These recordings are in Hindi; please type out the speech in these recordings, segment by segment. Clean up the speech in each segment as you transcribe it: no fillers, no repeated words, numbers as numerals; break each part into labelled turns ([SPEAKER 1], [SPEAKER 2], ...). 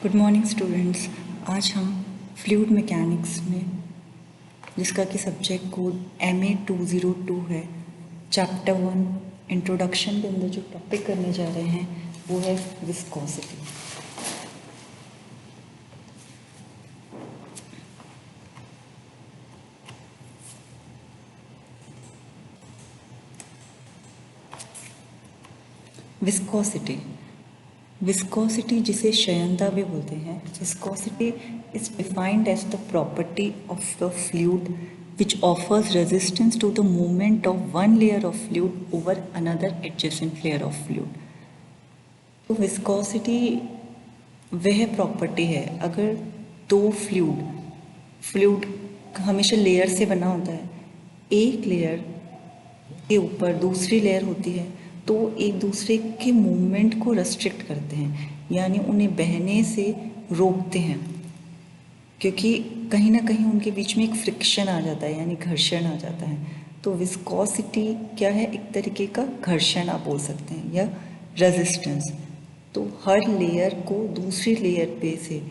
[SPEAKER 1] Good morning students. आज हम फ्लूइड मैकेनिक्स में, जिसका कि सब्जेक्ट कोड MA 202 है, चैप्टर 1 इंट्रोडक्शन के अंदर जो टॉपिक करने जा रहे हैं वो है विस्कोसिटी। विस्कोसिटी विस्कोसिटी जिसे शयनता भी बोलते हैं। Viscosity is defined as the property of the fluid which offers resistance to the movement of one layer of fluid over another adjacent layer of fluid। तो विस्कोसिटी वह प्रॉपर्टी है, अगर दो फ्लूइड हमेशा लेयर से बना होता है, एक लेयर के ऊपर दूसरी लेयर होती है तो एक दूसरे के मूवमेंट को रेस्ट्रिक्ट करते हैं, यानी उन्हें बहने से रोकते हैं, क्योंकि कहीं ना कहीं उनके बीच में एक फ्रिक्शन आ जाता है, यानी घर्षण आ जाता है। तो विस्कोसिटी क्या है? एक तरीके का घर्षण आप बोल सकते हैं, या रेजिस्टेंस। तो हर लेयर को दूसरी लेयर पे से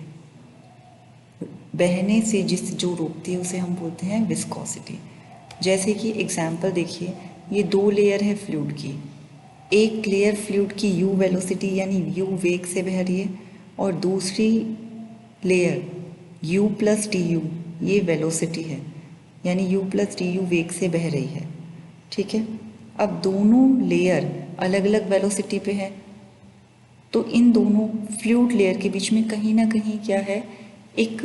[SPEAKER 1] बहने से जो रोकती है उसे हम बोलते हैं विस्कोसिटी। जैसे कि एग्जाम्पल देखिए, ये दो लेयर है फ्लूइड की। एक लेयर फ्लूइड की u वेलोसिटी यानी u वेग से बह रही है, और दूसरी layer u plus D you, ये वेलोसिटी है, यानी u प्लस डी यू वेग से बह रही है। ठीक है, अब दोनों लेयर अलग अलग वेलोसिटी पे है, तो इन दोनों फ्लूइड लेयर के बीच में कहीं ना कहीं क्या है? एक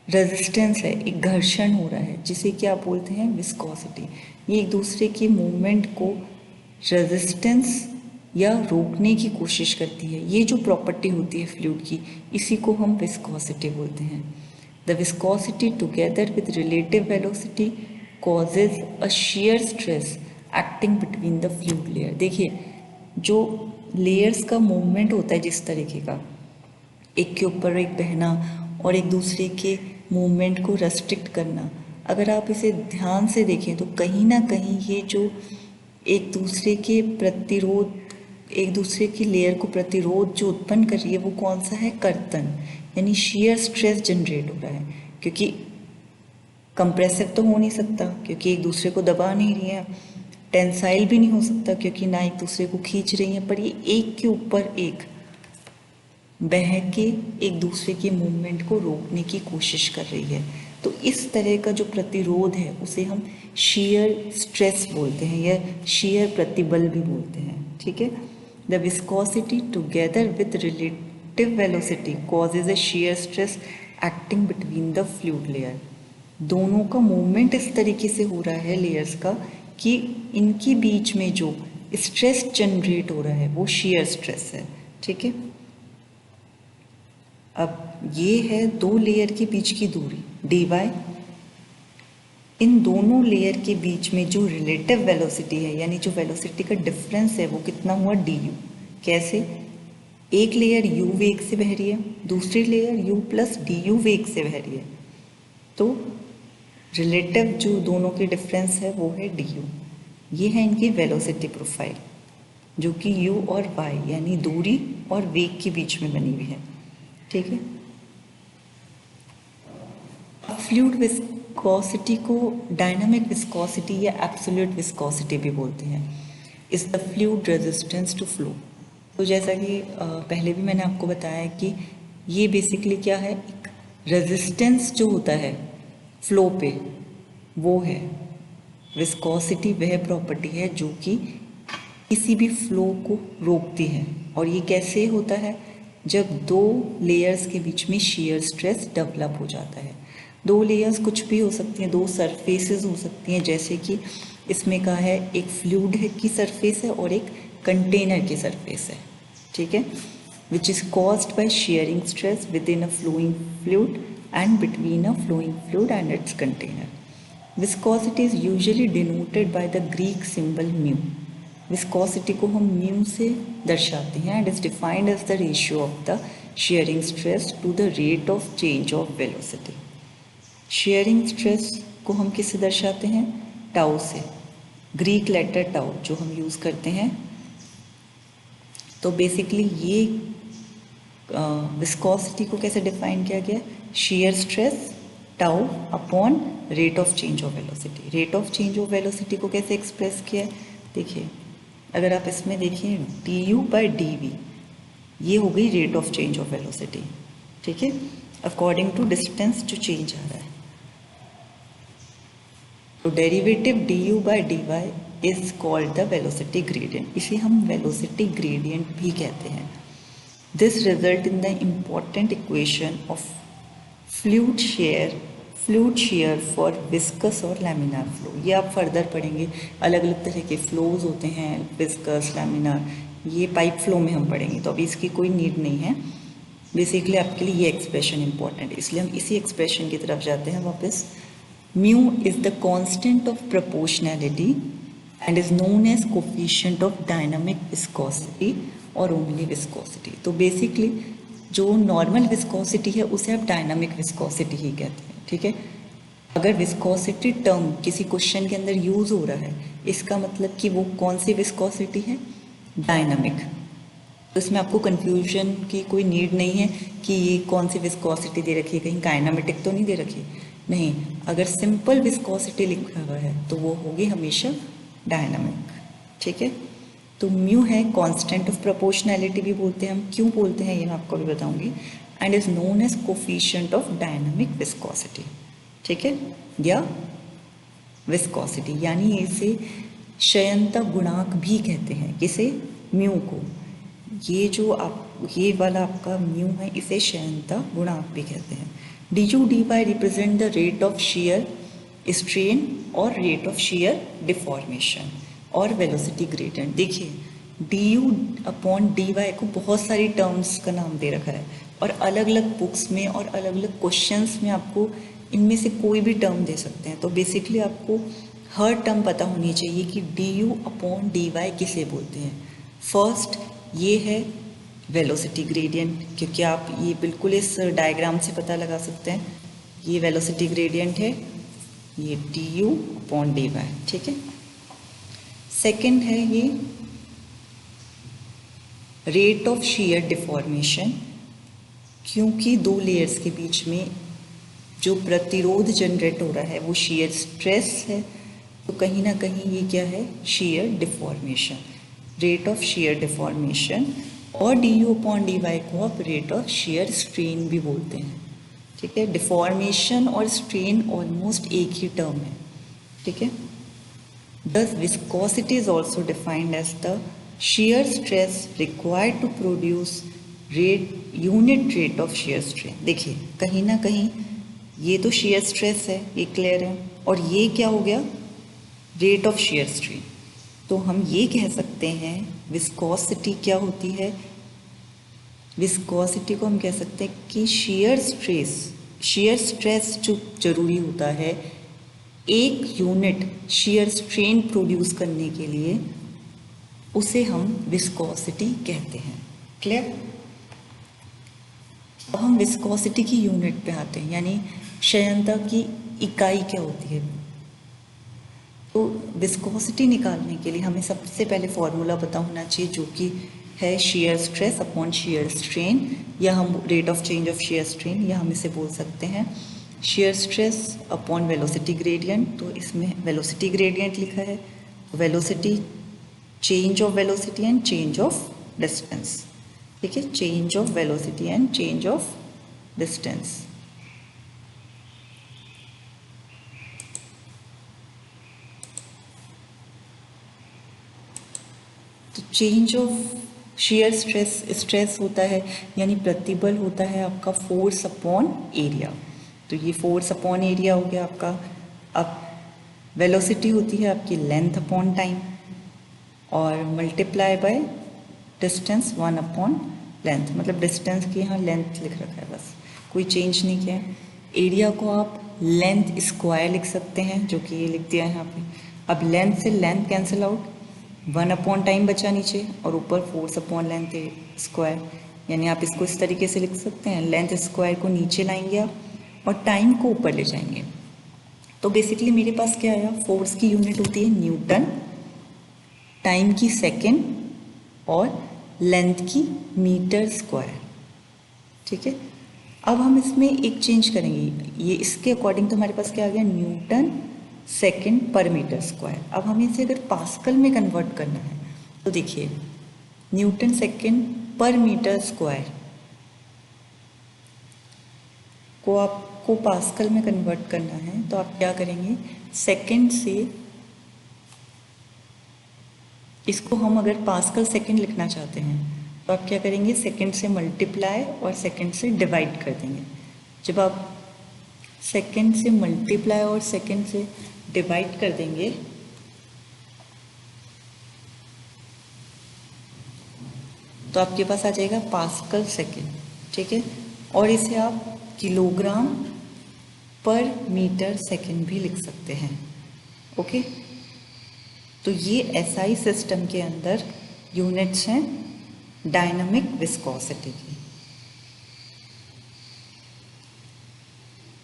[SPEAKER 1] रेजिस्टेंस है, एक घर्षण हो रहा है, जिसे क्या बोलते हैं? विस्कोसिटी। ये एक दूसरे के मूवमेंट को रेजिस्टेंस या रोकने की कोशिश करती है। ये जो प्रॉपर्टी होती है फ्लूइड की, इसी को हम विस्कोसिटी बोलते हैं। The viscosity together with relative velocity causes a shear stress acting between the fluid layer. देखिए, जो लेयर्स का मूवमेंट होता है जिस तरीके का, एक के ऊपर एक बहना और एक दूसरे के मूवमेंट को रेस्ट्रिक्ट करना, अगर आप इसे ध्यान से देखें तो कहीं ना कहीं ये जो एक दूसरे के प्रतिरोध, एक दूसरे की लेयर को प्रतिरोध जो उत्पन्न कर रही है, वो कौन सा है? कर्तन, यानी shear स्ट्रेस जनरेट हो रहा है। क्योंकि कंप्रेसिव तो हो नहीं सकता, क्योंकि एक दूसरे को दबा नहीं रही है। टेंसाइल भी नहीं हो सकता, क्योंकि ना एक दूसरे को खींच रही है, पर ये एक के ऊपर एक बह के एक दूसरे के मूवमेंट को रोकने की कोशिश कर रही है। तो इस तरह का जो प्रतिरोध है उसे हम shear स्ट्रेस बोलते हैं, या shear प्रतिबल भी बोलते हैं। ठीक है, the viscosity together with relative velocity causes a shear stress acting between the fluid layer. दोनों का मूवमेंट इस तरीके से हो रहा है लेयर्स का कि इनके बीच में जो स्ट्रेस जनरेट हो रहा है वो shear स्ट्रेस है। ठीक है, अब ये है दो लेयर के बीच की दूरी dy। इन दोनों लेयर के बीच में जो रिलेटिव वेलोसिटी है, यानी जो वेलोसिटी का डिफरेंस है, वो कितना हुआ? du। कैसे? एक लेयर u वेग से बह रही है, दूसरी layer u plus D you वेग से बह रही है, तो रिलेटिव जो दोनों के डिफरेंस है वो है du। ये है इनकी वेलोसिटी प्रोफाइल, जो कि u और y यानी दूरी और वेग के बीच में बनी हुई है। ठीक है, फ्लूइड विस्कोसिटी को डायनामिक विस्कोसिटी या एब्सोल्यूट विस्कोसिटी भी बोलते हैं। Is the fluid resistance to flow. तो जैसा कि पहले भी मैंने आपको बताया कि ये बेसिकली क्या है? एक रेजिस्टेंस जो होता है फ्लो पे, वो है विस्कोसिटी। वह प्रॉपर्टी है जो कि किसी भी फ्लो को रोकती है। और ये कैसे होता है? जब दो लेयर्स के बीच में shear स्ट्रेस डेवलप हो जाता है। दो लेयर्स कुछ भी हो सकती हैं, दो सरफेसेस हो सकती हैं, जैसे कि इसमें कहा है एक फ्लूइड की सरफेस है और एक कंटेनर की सरफेस है। ठीक है, which is caused by shearing stress within a flowing fluid and between a flowing fluid and its container. Viscosity is usually denoted by the Greek symbol mu. Viscosity को हम म्यू से दर्शाते हैं, and is defined as the ratio of the shearing stress to the rate of change of velocity. shearing stress को हम किससे दर्शाते हैं? टाउ से, ग्रीक लेटर टाउ जो हम यूज़ करते हैं। तो बेसिकली ये विस्कोसिटी को कैसे डिफाइन किया गया? shear stress tau upon rate of change of velocity. Rate of change of velocity को कैसे एक्सप्रेस किया है? देखिए, अगर आप इसमें देखिए du/dv, ये हो गई rate of change of velocity, ठीक है, अकॉर्डिंग टू डिस्टेंस जो चेंज आ रहा है। तो derivative du/dy is called the velocity gradient, इसे हम वेलोसिटी ग्रेडियंट भी कहते हैं। This result in the important equation of fluid share for viscous और लैमिनार फ्लो। ये आप फर्दर पढ़ेंगे, अलग अलग तरह के फ्लोज होते हैं, विस्कस, लैमिनार, ये पाइप फ्लो में हम पढ़ेंगे, तो अभी इसकी कोई नीड नहीं है। बेसिकली आपके लिए ये एक्सप्रेशन इंपॉर्टेंट है, इसलिए हम इसी एक्सप्रेशन की तरफ जाते हैं वापस। Mu is the constant of proportionality and is known as coefficient of dynamic viscosity or only viscosity. तो बेसिकली जो नॉर्मल विस्कोसिटी है उसे आप डायनामिक विस्कोसिटी ही कहते हैं, ठीक है। अगर विस्कोसिटी टर्म किसी क्वेश्चन के अंदर यूज हो रहा है, इसका मतलब कि वो कौन सी विस्कोसिटी है? डायनामिक। तो इसमें आपको कंफ्यूजन की कोई नीड नहीं है कि ये कौन सी विस्कोसिटी दे रखी है, कहीं काइनेमेटिक तो नहीं दे रखी, नहीं। अगर सिंपल विस्कोसिटी लिखा हुआ है तो वो होगी हमेशा डायनामिक, ठीक है। तो म्यू है कांस्टेंट ऑफ प्रोपोर्शनैलिटी भी बोलते हैं हम, क्यों बोलते हैं ये मैं आपको भी बताऊंगी, and is known as coefficient of dynamic viscosity, ठीक है, या विस्कोसिटी, यानी इसे क्षयणता गुणांक भी कहते हैं। किसे? म्यू को। ये जो ये वाला आपका म्यू है, इसे क्षयणता गुणांक भी कहते हैं। du/dy represent the rate of shear strain और रेट ऑफ शेयर डिफॉर्मेशन और वेलोसिटी ग्रेडियंट। देखिए, du/dy को बहुत सारी टर्म्स का नाम दे रखा है और अलग अलग बुक्स में और अलग अलग क्वेश्चंस में आपको इनमें से कोई भी टर्म दे सकते हैं। तो बेसिकली आपको हर टर्म पता होनी चाहिए कि du/dy किसे बोलते हैं। फर्स्ट ये है वेलोसिटी ग्रेडियंट, क्योंकि आप ये बिल्कुल इस डायग्राम से पता लगा सकते हैं, ये वेलोसिटी ग्रेडियंट है, ये du/dy, ठीक है। सेकंड है ये रेट ऑफ शेयर डिफॉर्मेशन, क्योंकि दो लेयर्स के बीच में जो प्रतिरोध जनरेट हो रहा है वो शेयर स्ट्रेस है, तो कहीं ना कहीं ये क्या है? Share deformation, rate of shear deformation. और du/dy को आप रेट ऑफ शेयर स्ट्रेन भी बोलते हैं, ठीक है। डिफॉर्मेशन और स्ट्रेन ऑलमोस्ट एक ही टर्म है, ठीक है। Thus, viscosity is also defined as the shear stress required to produce unit rate of shear strain। देखिए, कहीं ना कहीं ये तो shear stress है, ये क्लियर है, और ये क्या हो गया? Rate of shear strain। तो हम ये कह सकते हैं विस्कोसिटी क्या होती है? विस्कोसिटी को हम कह सकते हैं कि shear stress जो जरूरी होता है एक यूनिट शेयर स्ट्रेन प्रोड्यूस करने के लिए, उसे हम विस्कोसिटी कहते हैं। क्लियर? अब हम विस्कोसिटी की यूनिट पे आते हैं, यानी क्षयणता की इकाई क्या होती है। तो विस्कोसिटी निकालने के लिए हमें सबसे पहले फॉर्मूला पता होना चाहिए, जो कि है shear stress upon shear strain, या हम rate of change of shear strain, या हम इसे बोल सकते हैं shear stress upon velocity gradient. तो इसमें वेलोसिटी ग्रेडियंट लिखा है, velocity, change of velocity and change of distance, ठीक है, change of velocity and change of distance. तो चेंज ऑफ शेयर स्ट्रेस होता है, यानी प्रतिबल होता है आपका फोर्स अपॉन एरिया। तो ये फोर्स अपॉन एरिया हो गया आपका। अब वेलोसिटी होती है आपकी लेंथ अपॉन टाइम, और multiply by distance 1 upon length, मतलब डिस्टेंस की यहाँ लेंथ लिख रखा है, बस कोई चेंज नहीं किया है। एरिया को आप लेंथ स्क्वायर लिख सकते हैं, जो कि ये लिख दिया है यहाँ पे। अब लेंथ से length cancel out, 1 upon time बचा नीचे, और ऊपर फोर्स अपॉन लेंथ स्क्वायर, यानी आप इसको इस तरीके से लिख सकते हैं, लेंथ स्क्वायर को नीचे लाएंगे आप और टाइम को ऊपर ले जाएंगे। तो बेसिकली मेरे पास क्या आया? फोर्स की यूनिट होती है न्यूटन, टाइम की सेकेंड, और लेंथ की मीटर स्क्वायर, ठीक है। अब हम इसमें एक चेंज करेंगे, ये इसके अकॉर्डिंग तो हमारे पास क्या आ गया, Newton second per metre square. अब हमें इसे अगर पास्कल में कन्वर्ट करना है तो देखिए, Newton second per metre square को आपको पास्कल में कन्वर्ट करना है तो आप क्या करेंगे, सेकंड से, इसको हम अगर पास्कल सेकंड लिखना चाहते हैं तो आप क्या करेंगे, सेकंड से मल्टीप्लाई और सेकंड से डिवाइड कर देंगे। जब आप सेकंड से मल्टीप्लाई और सेकंड से डिवाइड कर देंगे तो आपके पास आ जाएगा पास्कल सेकंड, ठीक है। और इसे आप किलोग्राम पर मीटर सेकंड भी लिख सकते हैं, ओके। तो ये एसआई सिस्टम के अंदर यूनिट्स हैं डायनामिक विस्कोसिटी की।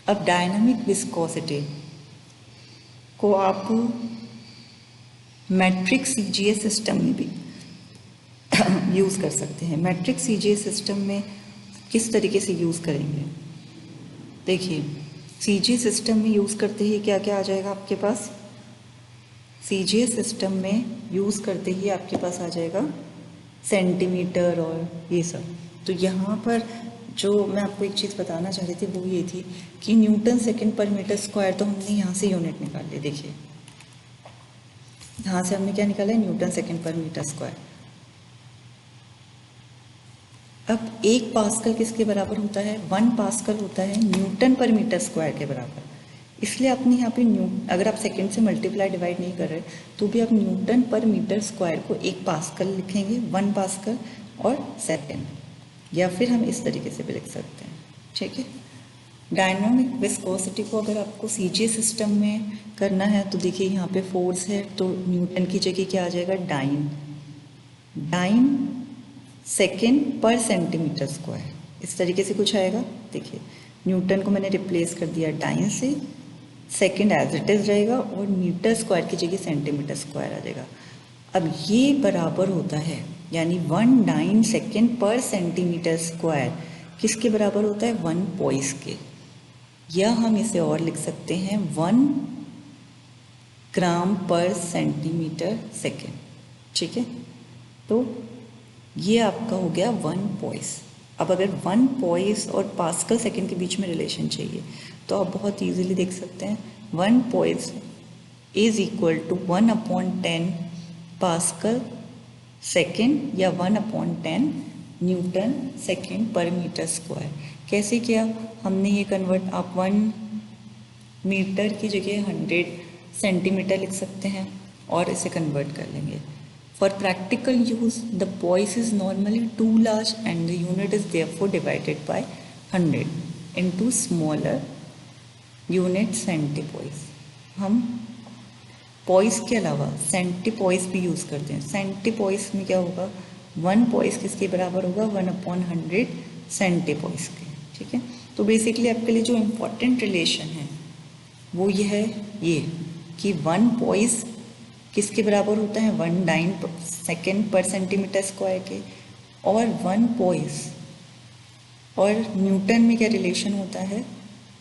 [SPEAKER 1] अब डायनामिक विस्कोसिटी को आप मैट्रिक सीजीएस सिस्टम में भी यूज़ कर सकते हैं। मैट्रिक सीजीएस सिस्टम में किस तरीके से यूज़ करेंगे, देखिए, सीजीएस सिस्टम में यूज़ करते ही क्या क्या आ जाएगा आपके पास, सीजीएस सिस्टम में यूज़ करते ही आपके पास आ जाएगा सेंटीमीटर और ये सब। तो यहाँ पर जो मैं आपको एक चीज़ बताना चाह रही थी वो ये थी कि Newton second per metre square तो हमने यहाँ से यूनिट निकाल ली। देखिए, यहाँ से हमने क्या निकाला है, Newton second per metre square. अब एक पास्कल किसके बराबर होता है, 1 पास्कल होता है न्यूटन पर मीटर स्क्वायर के बराबर। इसलिए आपने यहाँ पे अगर आप सेकंड से मल्टीप्लाई डिवाइड नहीं कर रहे तो भी आप न्यूटन पर मीटर स्क्वायर को 1 पास्कल लिखेंगे, 1 पास्कल और सेकंड, या फिर हम इस तरीके से भी लिख सकते हैं, ठीक है। डायनामिक विस्कोसिटी को अगर आपको सीजीएस सिस्टम में करना है तो देखिए, यहाँ पे फोर्स है तो न्यूटन की जगह क्या आ जाएगा, डाइन सेकेंड पर सेंटीमीटर स्क्वायर, इस तरीके से कुछ आएगा। देखिए, न्यूटन को मैंने रिप्लेस कर दिया डाइन से, सेकेंड एज इट इज रहेगा और मीटर स्क्वायर की जगह सेंटीमीटर स्क्वायर आ जाएगा। अब ये बराबर होता है, यानी 1 सेकेंड पर सेंटीमीटर स्क्वायर किसके बराबर होता है, 1 पॉइस के, या हम इसे और लिख सकते हैं 1 ग्राम पर सेंटीमीटर सेकेंड, ठीक है। तो ये आपका हो गया 1 पॉइस। अब अगर 1 पॉइस और पास्कल सेकंड के बीच में रिलेशन चाहिए तो आप बहुत इजीली देख सकते हैं, 1 poise is equal to 1/10 pascal second या 1/10 newton second per metre square. कैसे किया हमने ये कन्वर्ट, आप 1 मीटर की जगह 100 सेंटीमीटर लिख सकते हैं और इसे कन्वर्ट कर लेंगे। For practical use, the poise is normally too large and the unit is therefore divided by 100 into smaller unit centipoise। हम poise के अलावा centipoise भी यूज़ करते हैं। centipoise में क्या होगा, 1 poise किसके बराबर होगा, 1/100 centipoise के, ठीक है। तो बेसिकली आपके लिए जो इम्पोर्टेंट रिलेशन है वो ये है, ये कि 1 poise किसके बराबर होता है, 1 सेकेंड पर सेंटीमीटर स्क्वायर के, और 1 पॉइस और न्यूटन में क्या रिलेशन होता है,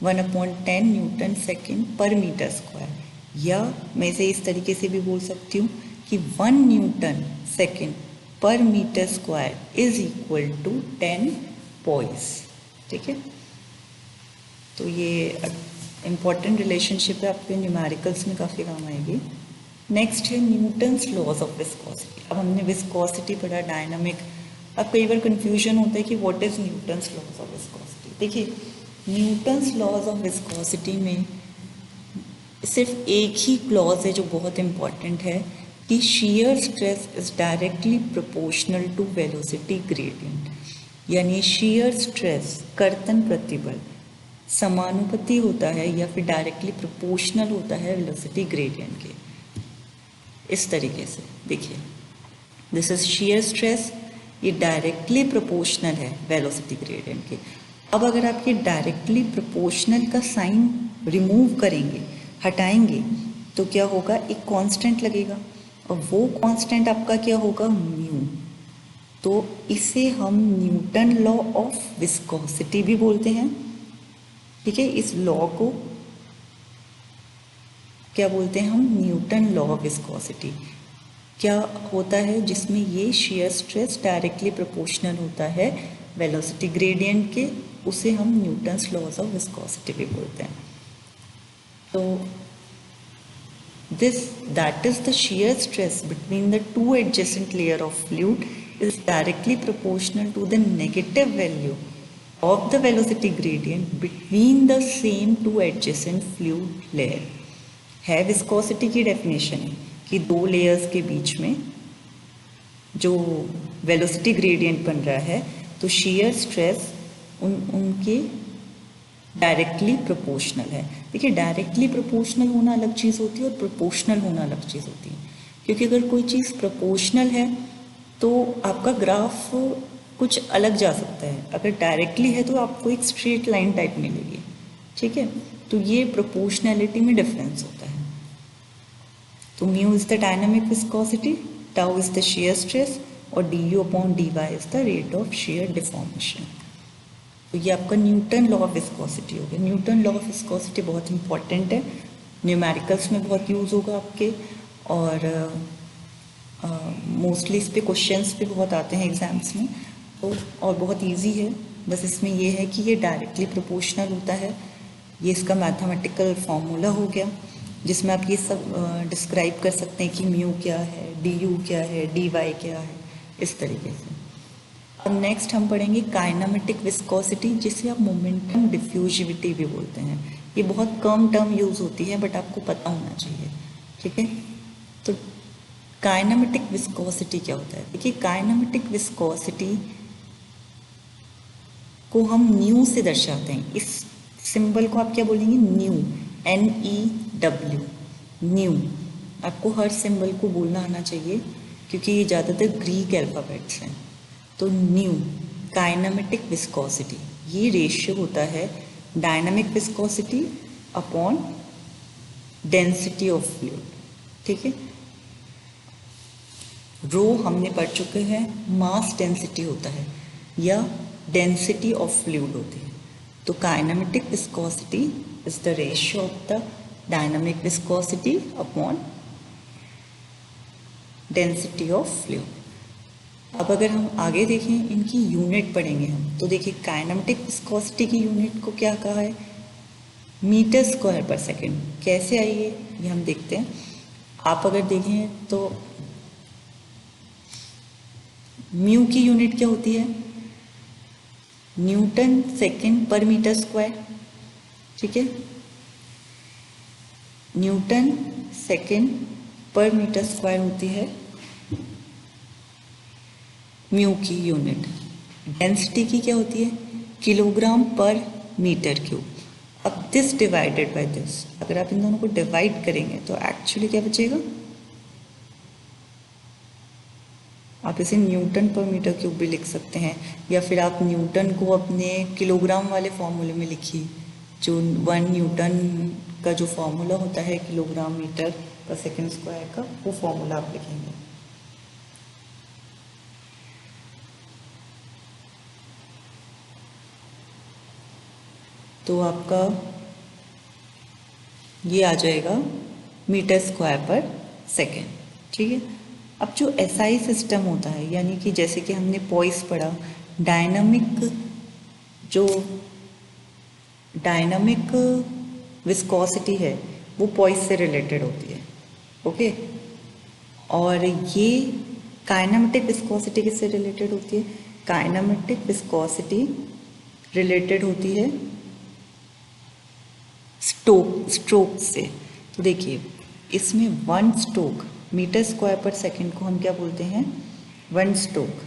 [SPEAKER 1] 1/10 Newton second per metre square. या मैं इसे इस तरीके से भी बोल सकती हूँ कि 1 newton second per metre square is equal to 10 poise, ठीक है। तो ये इम्पॉर्टेंट रिलेशनशिप है, आपके न्यूमेरिकल्स में काफ़ी काम आएगी। नेक्स्ट है न्यूटन्स लॉज ऑफ विस्कोसिटी। अब हमने विस्कोसिटी पढ़ा, डायनामिक। अब कई बार कंफ्यूजन होता है कि what is Newton's laws of viscosity. देखिए, न्यूटन्स लॉज ऑफ विस्कोसिटी में सिर्फ एक ही क्लॉज है जो बहुत इम्पॉर्टेंट है कि shear stress is directly proportional to velocity gradient, यानी shear stress कर्तन प्रतिबल समानुपाती होता है या फिर डायरेक्टली प्रोपोर्शनल होता है वेलोसिटी ग्रेडियंट के। इस तरीके से देखिए, दिस इज shear stress, ये डायरेक्टली प्रोपोर्शनल है वेलोसिटी ग्रेडियंट के। अब अगर आप ये डायरेक्टली प्रोपोर्शनल का साइन रिमूव करेंगे, हटाएंगे, तो क्या होगा, एक कांस्टेंट लगेगा और वो कांस्टेंट आपका क्या होगा, म्यू। तो इसे हम न्यूटन लॉ ऑफ विस्कोसिटी भी बोलते हैं। ठीक है, इस लॉ को क्या बोलते हैं हम? Newton law of viscosity. क्या होता है जिसमें ये शेयर स्ट्रेस डायरेक्टली प्रोपोर्शनल होता है वेलोसिटी ग्रेडियंट के, उसे हम न्यूटन्स लॉज ऑफ विस्कोसिटी भी बोलते हैं। तो that is the shear stress between the two adjacent layer of fluid is directly proportional to the negative value of the velocity gradient between the same two adjacent fluid layer। है विस्कोसिटी की डेफिनेशन कि दो लेयर्स के बीच में जो वेलोसिटी ग्रेडियंट बन रहा है, तो शेयर स्ट्रेस उनके डायरेक्टली प्रोपोर्शनल है। देखिए, डायरेक्टली प्रोपोर्शनल होना अलग चीज़ होती है और प्रोपोर्शनल होना अलग चीज़ होती है। क्योंकि अगर कोई चीज़ प्रोपोर्शनल है तो आपका ग्राफ कुछ अलग जा सकता है, अगर डायरेक्टली है तो आपको एक स्ट्रेट लाइन टाइप मिलेगी। ठीक है, तो ये प्रोपोर्शनैलिटी में डिफरेंस होता है। तो mu is the dynamic viscosity, tau is the shear stress और D U upon D Y is the rate of shear deformation. तो ये आपका न्यूटन लॉ ऑफ विस्कोसिटी हो गया। न्यूटन लॉ ऑफ विस्कोसिटी बहुत इंपॉर्टेंट है, न्यूमेरिकल्स में बहुत यूज़ होगा आपके, और मोस्टली इस पे क्वेश्चंस भी बहुत आते हैं एग्जाम्स में। तो और बहुत इजी है, बस इसमें ये है कि ये डायरेक्टली प्रोपोर्शनल होता है। ये इसका मैथमेटिकल फॉर्मूला हो गया, जिसमें आप ये सब डिस्क्राइब कर सकते हैं कि म्यू क्या है, डी यू क्या है, डी वाई क्या है, इस तरीके से। अब नेक्स्ट हम पढ़ेंगे काइनेमेटिक विस्कोसिटी, जिसे आप मोमेंटम डिफ्यूजिविटी भी बोलते हैं। ये बहुत कम टर्म यूज़ होती है, बट आपको पता होना चाहिए। ठीक है, तो काइनेमेटिक विस्कोसिटी क्या होता है? देखिए, काइनेमेटिक विस्कोसिटी को हम न्यू से दर्शाते हैं। इस सिंबल को आप क्या बोलेंगे? New, NEW, new. आपको हर सिंबल को बोलना आना चाहिए, क्योंकि ये ज़्यादातर ग्रीक अल्फ़ाबेट्स हैं। तो न्यू, काइनेमेटिक विस्कोसिटी, ये रेशियो होता है dynamic viscosity upon density of fluid. ठीक है, रो हमने पढ़ चुके हैं, मास डेंसिटी होता है या डेंसिटी ऑफ फ्लूइड होती है। तो kinematic viscosity is the ratio of the dynamic viscosity upon density of fluid. अब अगर हम आगे देखें, इनकी यूनिट पढ़ेंगे हम, तो देखिए काइनेमेटिक विस्कोसिटी की यूनिट को क्या कहा है? मीटर स्क्वायर पर सेकंड। कैसे आई है ये हम देखते हैं। आप अगर देखें तो म्यू की यूनिट क्या होती है? Newton second per metre square. ठीक है, Newton second per metre square होती है म्यू की यूनिट। डेंसिटी की क्या होती है? किलोग्राम पर मीटर क्यूब। अब दिस डिवाइडेड बाय दिस, अगर आप इन दोनों को डिवाइड करेंगे तो एक्चुअली क्या बचेगा? आप इसे न्यूटन पर मीटर क्यूब भी लिख सकते हैं, या फिर आप न्यूटन को अपने किलोग्राम वाले फॉर्मूले में लिखिए। जो 1 न्यूटन का जो फॉर्मूला होता है किलोग्राम मीटर पर सेकंड स्क्वायर का, वो फॉर्मूला आप लिखेंगे। तो आपका ये आ जाएगा मीटर स्क्वायर पर सेकेंड। ठीक है, अब जो SI सिस्टम होता है, यानी कि जैसे कि हमने पॉइस पढ़ा, डायनामिक विस्कोसिटी है वो पॉइस से रिलेटेड होती है। ओके, और ये काइनेमेटिक विस्कोसिटी किससे रिलेटेड होती है? काइनेमेटिक विस्कोसिटी रिलेटेड होती है स्ट्रोक से। तो देखिए, इसमें 1 स्ट्रोक, मीटर स्क्वायर पर सेकंड को हम क्या बोलते हैं? 1 स्ट्रोक।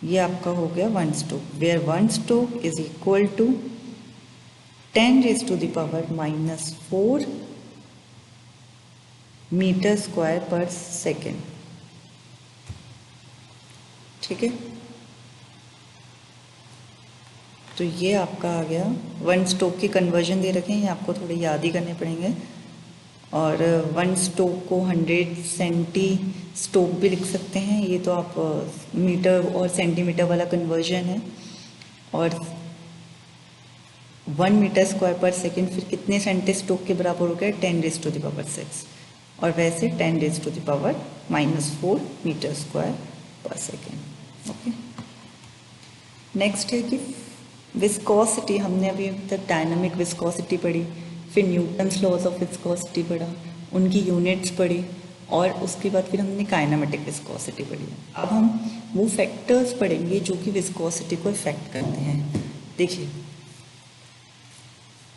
[SPEAKER 1] ये आपका हो गया 1 stroke, where 1 stroke is equal to 10⁻⁻⁴ metre square per second. ठीक है, तो ये आपका आ गया 1 स्ट्रोक की कन्वर्जन दे रखे हैं, ये आपको थोड़े याद ही करने पड़ेंगे। और 1 स्टोक को 100 सेंटी स्टोक भी लिख सकते हैं। ये तो आप मीटर और सेंटीमीटर वाला कन्वर्जन है। और 1 मीटर स्क्वायर पर सेकेंड फिर कितने सेंटी स्टोक के बराबर हो गया? 10⁻⁶। और वैसे 10⁻⁻4 metre square per second. Okay, next है कि विस्कोसिटी। हमने अभी तक डायनामिक विस्कोसिटी पढ़ी, फिर न्यूटन्स लॉज ऑफ विस्कोसिटी पढ़ा, उनकी यूनिट्स पढ़ी, और उसके बाद फिर हमने काइनेमेटिक विस्कोसिटी पढ़ी। अब हम वो फैक्टर्स पढ़ेंगे जो कि विस्कोसिटी को इफेक्ट करते हैं। देखिए,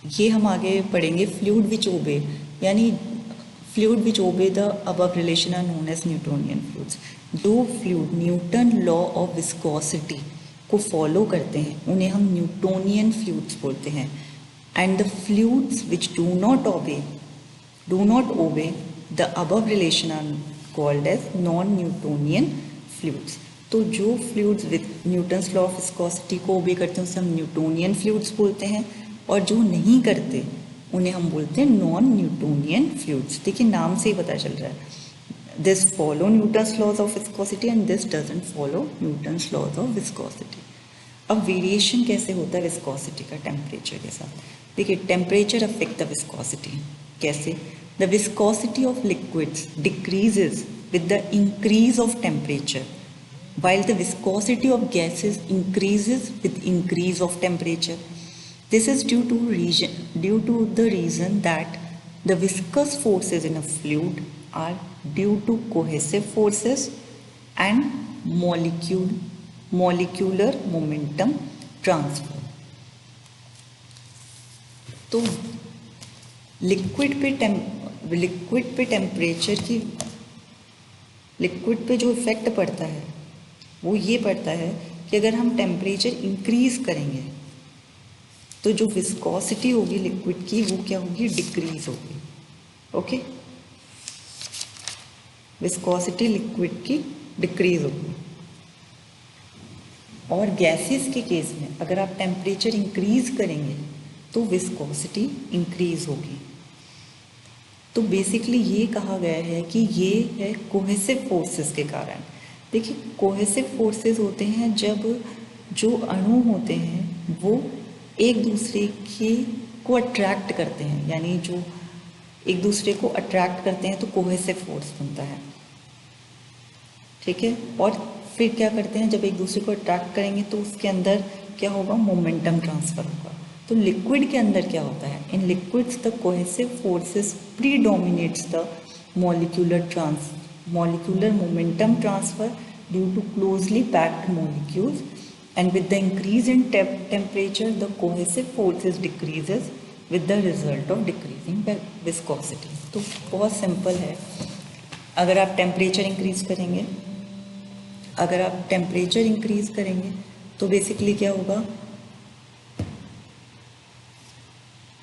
[SPEAKER 1] ये हम आगे पढ़ेंगे फ्लूइड विच ओबे, यानी fluid which obey the above relation are known as Newtonian fluids. जो fluid Newton law of viscosity को फॉलो करते हैं उन्हें हम न्यूटोनियन फ्लूइड्स बोलते हैं। And the fluids which do not obey the above relation are called as non Newtonian fluids. तो जो fluids with Newton's law of viscosity को ओबे करते हैं उसे हम न्यूटोनियन फ्लूइड्स बोलते हैं, और जो नहीं करते उन्हें हम बोलते हैं नॉन न्यूटोनियन फ्लूइड्स। देखिए, नाम से ही पता चल रहा है, this follow Newton's laws of viscosity and this doesn't follow Newton's laws of viscosity. अब वेरिएशन कैसे होता है विस्कोसिटी का टेम्परेचर के साथ? देखिए, टेम्परेचर अफेक्ट द विस्कोसिटी। कैसे? The viscosity of liquids decreases with the increase of temperature, while the viscosity of gases increases with increase of temperature. This is due to the reason that the viscous forces in a fluid are due to cohesive forces and molecular momentum transfer. तो लिक्विड पे जो इफेक्ट पड़ता है वो ये पड़ता है कि अगर हम टेम्परेचर इंक्रीज करेंगे तो जो विस्कोसिटी होगी लिक्विड की वो क्या होगी? डिक्रीज होगी। ओके, विस्कोसिटी लिक्विड की डिक्रीज होगी। और गैसेस के केस में अगर आप टेम्परेचर इंक्रीज करेंगे तो विस्कोसिटी इंक्रीज होगी। तो बेसिकली ये कहा गया है कि ये है कोहेसिव फोर्सेस के कारण। देखिए, कोहेसिव फोर्सेस होते हैं जब जो अणु होते हैं वो एक दूसरे को अट्रैक्ट करते हैं, यानी जो एक दूसरे को अट्रैक्ट करते हैं तो कोहेसिव फोर्स बनता है। ठीक है, और फिर क्या करते हैं, जब एक दूसरे को अट्रैक्ट करेंगे तो उसके अंदर क्या होगा? मोमेंटम ट्रांसफर होगा। तो लिक्विड के अंदर क्या होता है? In liquids the cohesive forces predominates the molecular momentum transfer due to closely packed molecules, and with the increase in temperature the cohesive forces decreases with the result of decreasing viscosity. तो बहुत सिंपल है, अगर आप टेम्परेचर इंक्रीज करेंगे तो बेसिकली क्या होगा?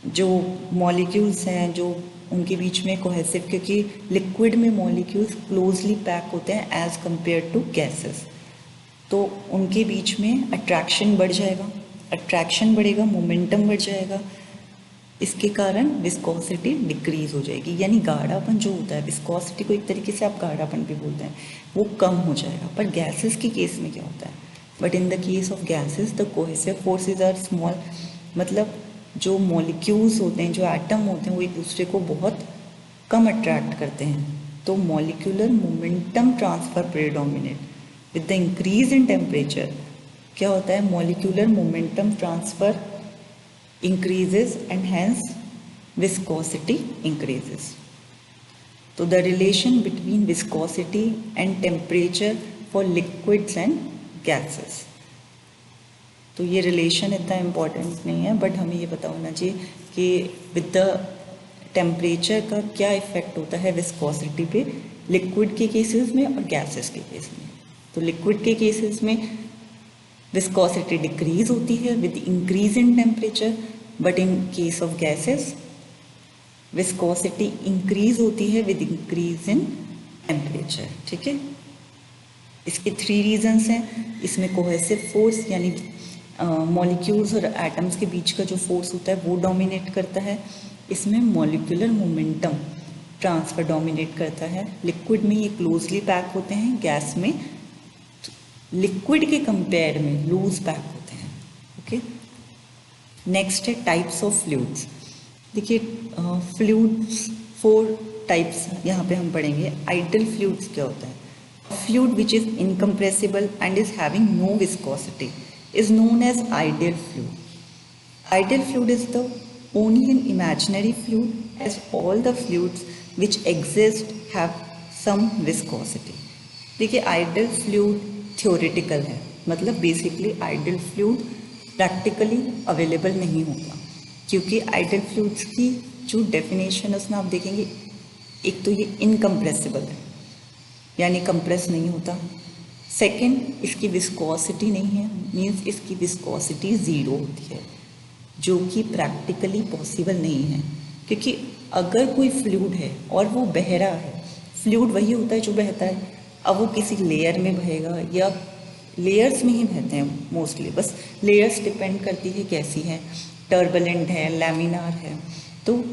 [SPEAKER 1] जो मॉलिक्यूल्स हैं जो उनके बीच में कोहेसिव, क्योंकि लिक्विड में मॉलिक्यूल्स क्लोजली पैक होते हैं एज कंपेयर टू गैसेस, तो उनके बीच में अट्रैक्शन बढ़ जाएगा, अट्रैक्शन बढ़ेगा, मोमेंटम बढ़ जाएगा, इसके कारण विस्कोसिटी डिक्रीज हो जाएगी। यानी गाढ़ापन जो होता है, विस्कोसिटी को एक तरीके से आप गाढ़ापन भी बोलते हैं, वो कम हो जाएगा। पर गैसेस के केस में क्या होता है? But in the case of gases the cohesive forces are small, मतलब जो मॉलिक्यूल्स होते हैं, जो एटम होते हैं, वो एक दूसरे को बहुत कम अट्रैक्ट करते हैं। तो molecular momentum transfer predominate with the increase in temperature. क्या होता है? Molecular momentum transfer increases and hence viscosity increases. तो the relation between viscosity and temperature for liquids and gases, तो ये रिलेशन इतना इम्पॉर्टेंट नहीं है, बट हमें ये पता होना चाहिए कि विद द टेम्परेचर का क्या इफेक्ट होता है विस्कोसिटी पे, लिक्विड के केसेस में और गैसेस के केस में। तो लिक्विड के केसेस में विस्कोसिटी डिक्रीज होती है with increase in temperature, but in case of gases viscosity increase होती है विद इंक्रीज इन टेम्परेचर। ठीक है, इसके 3 रीजंस हैं। इसमें कोहेसिव फोर्स यानी मॉलिक्यूल्स और एटम्स के बीच का जो फोर्स होता है वो डोमिनेट करता है। इसमें मॉलिक्यूलर मोमेंटम ट्रांसफर डोमिनेट करता है। लिक्विड में ये क्लोजली पैक होते हैं, गैस में लिक्विड के कंपेयर में लूज पैक होते हैं। ओके, नेक्स्ट है टाइप्स ऑफ फ्लूइड्स। देखिए फ्लूइड्स 4 टाइप्स यहाँ पे हम पढ़ेंगे। आइडल फ्लूइड्स क्या होता है? Fluid which is incompressible and is having no viscosity is known as ideal fluid. Ideal fluid is the only an imaginary fluid as all the fluids which exist have some viscosity. देखिए आइडियल फ्लूइड थ्योरेटिकल है, मतलब basically ideal fluid practically available नहीं होता, क्योंकि आइडियल फ्लूइड्स की जो डेफिनेशन है उसमें आप देखेंगे, एक तो ये इनकम्प्रेसिबल है यानी कंप्रेस नहीं होता। सेकेंड, इसकी विस्कोसिटी नहीं है, मीन्स इसकी विस्कोसिटी ज़ीरो होती है, जो कि प्रैक्टिकली पॉसिबल नहीं है। क्योंकि अगर कोई फ्लूइड है और वो बह रहा है, फ्लूइड वही होता है जो बहता है, अब वो किसी लेयर में बहेगा या लेयर्स में ही बहते हैं मोस्टली, बस लेयर्स डिपेंड करती है कैसी है, टर्बुलेंट है, लैमिनार है। तो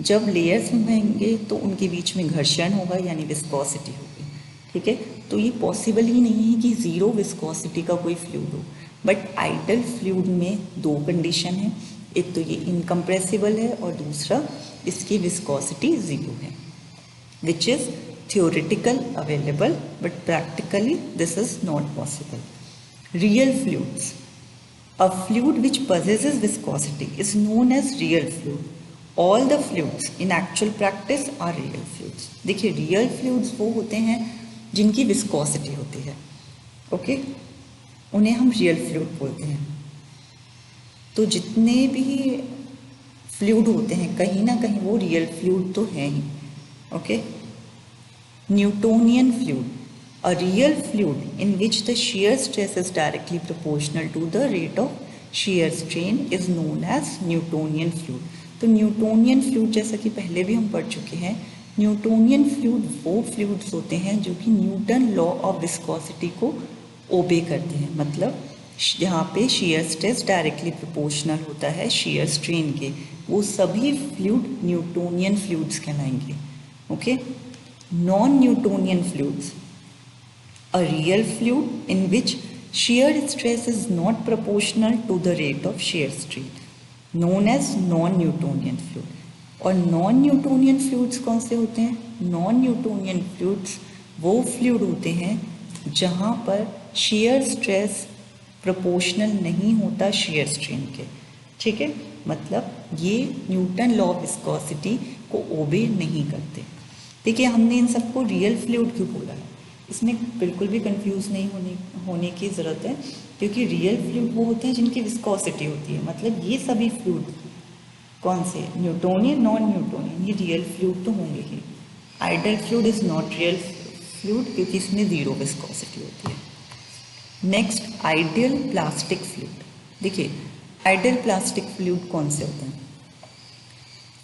[SPEAKER 1] जब लेयर्स में बहेंगे तो उनके बीच में घर्षण होगा यानी विस्कोसिटी होगी। ठीक है, तो ये पॉसिबल ही नहीं है कि ज़ीरो विस्कोसिटी का कोई फ्लूइड हो। बट आइडल फ्लूइड में 2 कंडीशन है, एक तो ये इनकम्प्रेसिबल है और दूसरा इसकी विस्कोसिटी ज़ीरो है, which is theoretical available but practically this is not possible. Real fluids. A fluid which possesses viscosity is known as real fluid. All the fluids in actual practice are real fluids. देखिए real fluids वो होते हैं जिनकी viscosity होती है, ओके, उन्हें हम real fluid बोलते हैं। तो जितने भी fluid होते हैं कहीं ना कहीं वो real fluid तो हैं ही, okay. Newtonian fluid, a real fluid in which the shear stress is directly proportional to the rate of shear strain is known as Newtonian fluid. तो न्यूटोनियन फ्लूइड जैसा कि पहले भी हम पढ़ चुके हैं, न्यूटोनियन फ्लूइड वो फ्लूइड्स होते हैं जो कि न्यूटन लॉ ऑफ विस्कोसिटी को ओबे करते हैं, मतलब जहाँ पे shear stress डायरेक्टली प्रोपोर्शनल होता है shear strain के, वो सभी फ्लूइड न्यूटोनियन फ्लूइड्स कहलाएंगे, okay. Non-Newtonian fluids, a real fluid in which shear stress is not proportional to the rate of shear strain, known as non-Newtonian fluid. और non-Newtonian fluids कौन से होते हैं? Non-Newtonian fluids वो fluid होते हैं जहाँ पर shear stress proportional नहीं होता shear strain के, ठीक है, मतलब ये न्यूटन लॉ ऑफ विस्कोसिटी को ओबे नहीं करते। देखिए हमने इन सबको रियल फ्लूइड क्यों बोला है, इसमें बिल्कुल भी कंफ्यूज नहीं होने की ज़रूरत है, क्योंकि रियल फ्लूइड वो होते हैं जिनकी विस्कोसिटी होती है, मतलब ये सभी फ्लूइड कौन से, न्यूटोनियन, नॉन न्यूटोनियन, ये रियल फ्लूइड तो होंगे ही। Ideal fluid is not real fluid क्योंकि इसमें ज़ीरो विस्कोसिटी होती है। Next, ideal plastic fluid. देखिए आइडियल प्लास्टिक फ्लूइड कौन से होते हैं?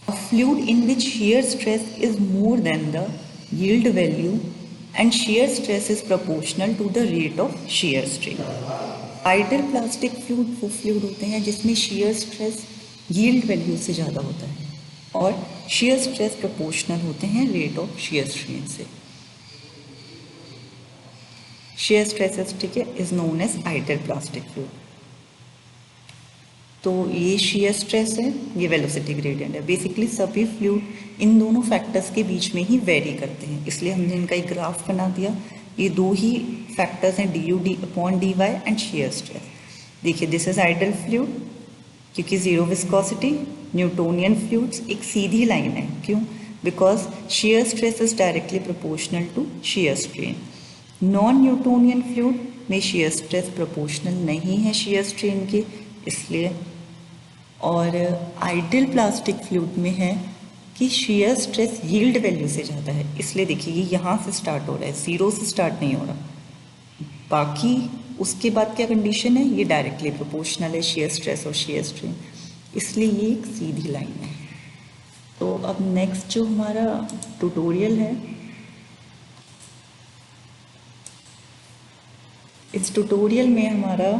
[SPEAKER 1] A fluid in which shear stress is more than the yield value and shear stress is proportional to the rate of shear strain. Ideal plastic fluid वो fluid होते हैं जिसमें shear stress yield value से ज़्यादा होता है और shear stress proportional होते हैं rate of shear strain से। shear stresses, ठीक है, is known as ideal plastic fluid. तो ये shear stress है, ये velocity gradient है। बेसिकली सभी फ्लूइड इन दोनों फैक्टर्स के बीच में ही वेरी करते हैं, इसलिए हमने इनका एक ग्राफ बना दिया। ये 2 ही फैक्टर्स हैं, du/dy एंड shear stress। देखिए दिस इज आइडल फ्लूइड क्योंकि ज़ीरो विस्कोसिटी। न्यूटोनियन फ्लूइड्स एक सीधी लाइन है, क्यों? Because shear stress is directly proportional to shear strain। Non Newtonian fluid में shear stress प्रोपोर्शनल नहीं है shear strain के, इसलिए। और आइडियल प्लास्टिक फ्लूइड में है कि shear स्ट्रेस यील्ड वैल्यू से ज़्यादा है, इसलिए देखिए ये यहाँ से स्टार्ट हो रहा है, ज़ीरो से स्टार्ट नहीं हो रहा। बाकी उसके बाद क्या कंडीशन है, ये डायरेक्टली प्रोपोर्शनल है shear स्ट्रेस और shear स्ट्रेन, इसलिए ये एक सीधी लाइन है। तो अब नेक्स्ट जो हमारा ट्यूटोरियल है, इस ट्यूटोरियल में हमारा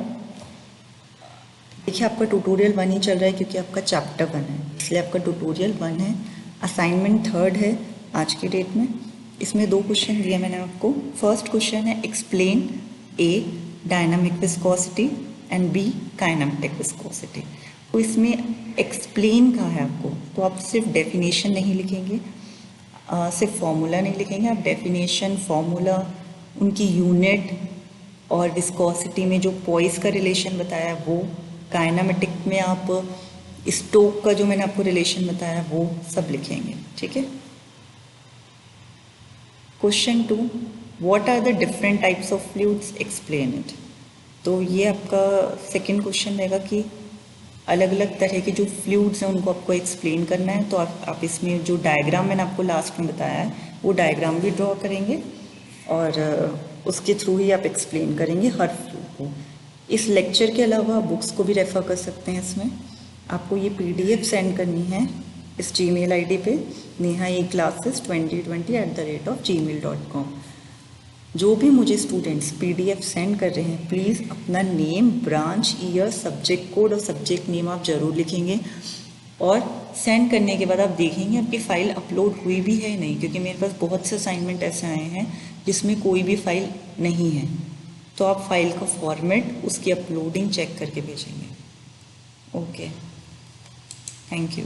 [SPEAKER 1] देखिए आपका ट्यूटोरियल 1 ही चल रहा है क्योंकि आपका चैप्टर 1 है, इसलिए आपका ट्यूटोरियल 1 है। असाइनमेंट 3rd है, आज के डेट में। इसमें 2 क्वेश्चन दिए मैंने आपको। फर्स्ट क्वेश्चन है explain a dynamic viscosity and b kinematic viscosity. तो इसमें एक्सप्लेन का है आपको, तो आप सिर्फ डेफिनेशन नहीं लिखेंगे, सिर्फ फॉर्मूला नहीं लिखेंगे, आप डेफिनेशन, फॉर्मूला, उनकी यूनिट और विस्कोसिटी में जो पॉइस का रिलेशन बताया है वो, काइनेमेटिक में आप स्टोक का जो मैंने आपको रिलेशन बताया है वो सब लिखेंगे। ठीक है। Question 2, what are the different types of fluids, explain it. तो ये आपका सेकंड क्वेश्चन रहेगा कि अलग अलग तरह के जो फ्लूइड्स हैं उनको आपको एक्सप्लेन करना है। तो आप इसमें जो डायग्राम मैंने आपको लास्ट में बताया है वो डायग्राम भी ड्रॉ करेंगे और उसके थ्रू ही आप एक्सप्लेन करेंगे हर फ्लूइड को। इस लेक्चर के अलावा बुक्स को भी रेफ़र कर सकते हैं। इसमें आपको ये PDF सेंड करनी है इस Gmail ID पे nehaeclasses2020@gmail.com। जो भी मुझे स्टूडेंट्स PDF सेंड कर रहे हैं प्लीज़ अपना name, branch, year, subject code और सब्जेक्ट नेम आप ज़रूर लिखेंगे। और सेंड करने के बाद आप देखेंगे आपकी फ़ाइल अपलोड हुई भी है नहीं, क्योंकि मेरे पास बहुत से असाइनमेंट ऐसे आए हैं जिसमें कोई भी फ़ाइल नहीं है। तो आप फाइल का फॉर्मेट, उसकी अपलोडिंग चेक करके भेजेंगे। Okay, thank you.